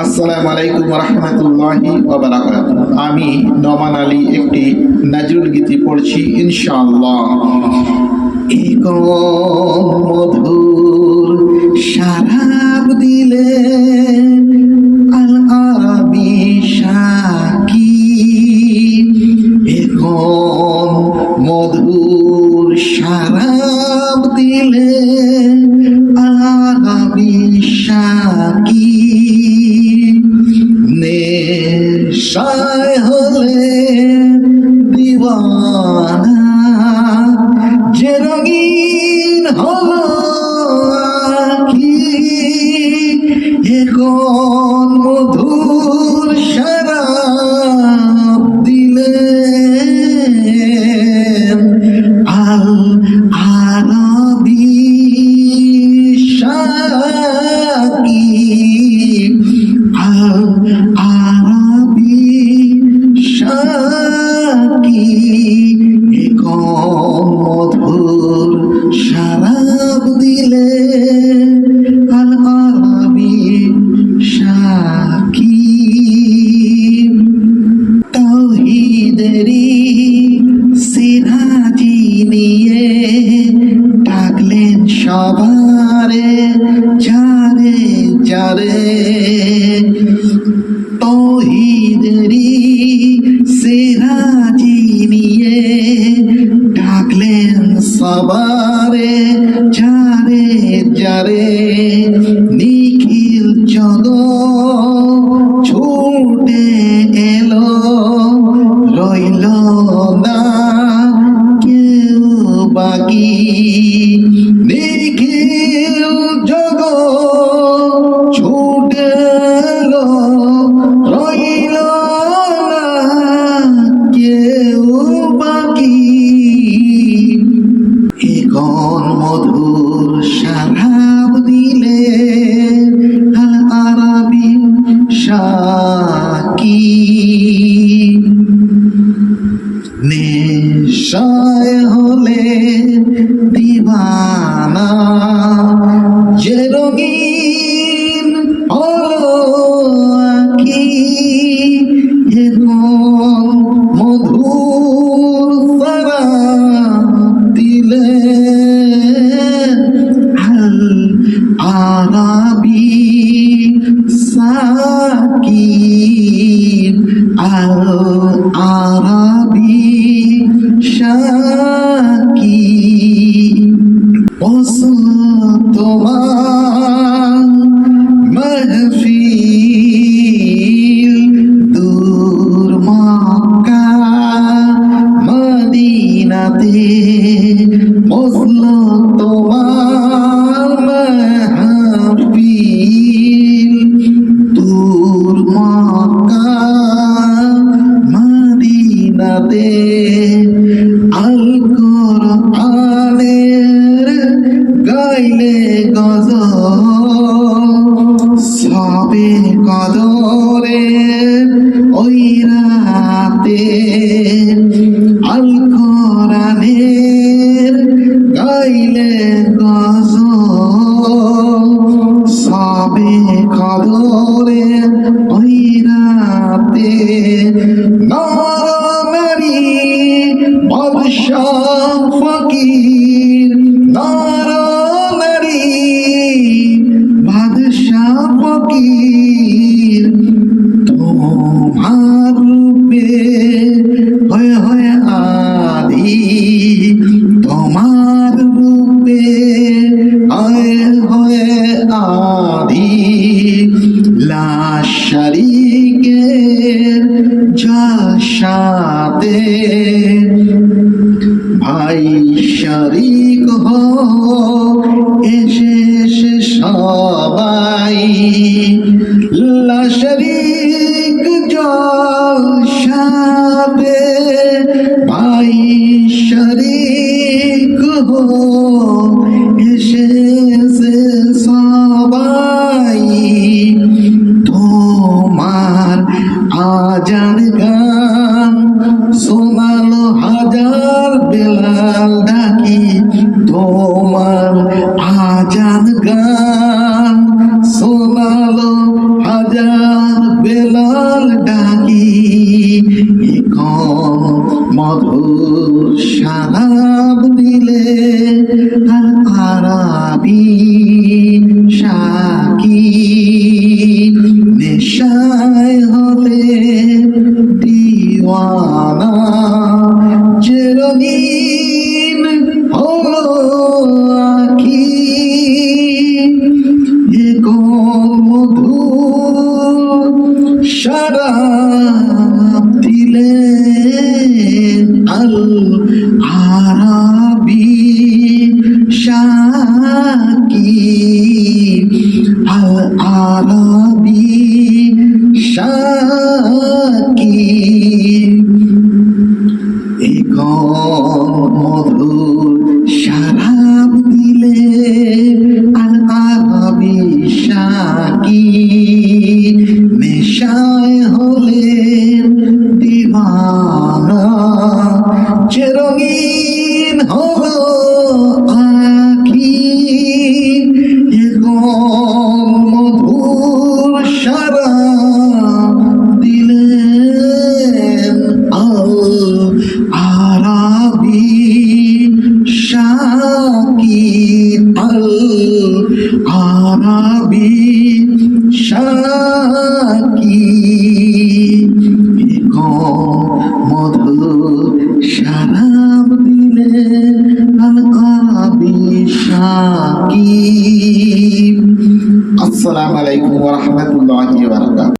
আসসালামু আলাইকুম ওয়া রাহমাতুল্লাহি ওয়া বারাকাতুহু। আমি নোমান আলী একটি নজরুল গীতি পড়ছি ইনশাআল্লাহ। মধুর শরাব দিলে আল আরাবি শাকি, এখন মধুর শরাব দিলে আল আরাবি শাকি, নেশায় হলে দিওয়ানা, যে রঙিন হলো আঁখি, এখন মধুর শরাব দিলে আল আরাবি শাকি, আল আরাবি শাকি, এখন মধুর শরাব দিলে আল আরাবি শাকি। তাওহীদেরই সিরাজি নিয়ে ডাকলেন সবারে যারে যারে, তাওহীদেরই সিরাজি নিয়ে ডাকলেন সবারে যারে যারে, নিখিল জগৎ ছুটে এলো, রইল না কেউ বাকি, নিখিল জগৎ ছুটে এলো, রইল না কেউ বাকি, এখন মধুর শরাব দিলে আল আরাবি শাকি, নেশায় হলে দিওয়ানা, যে রঙিন হলো আঁখি, এখন মধুর শরাব দিলে আল আরাবি শাকি, আল আরাবি শাকি। তোমার মাহফিল দূর মক্কা মদিনাতে, বসলো তোমার মাহফিল দূর মক্কা মদিনাতে, আল কোরআনের গাইলে গজল, সবে কদরে ওই রাতে, আল কোরআনের গাইলে গজল, সবে কদরে ওই রাতে, নারী বাদশাহ ফকির, নারী বাদশাহ ফকির, তোমার রূপে হয়ে হয়ে আদি, তোমার রূপে হয়ে হয়ে আদি, লা শারীকের জলসাতে, ভাই শরীক হো এসে এসে সবাই, লা শরীক জলসাতে, ভাই শরীক হো এসে এসে সবাই, তোমার আজান গান শোনালো হাজার বেলাল ডাকি, তোমার আজান গান শোনালো হাজার মধুর শরাব দিলে আল আরাবি শাকি নেশায় হলে দিওয়ানা যে রঙিন হলো আঁখি এ মধুর শরাব দিলে আল আরাবি শাকি আল আরাবি শাকি মধুর শরাব দিলে আল আরাবি শাকি নেশায় হলে দিওয়ানা যে রঙিন হলো আঁখি মধুর শরাব দিলেন আল আরাবি শাকি আল আরাবি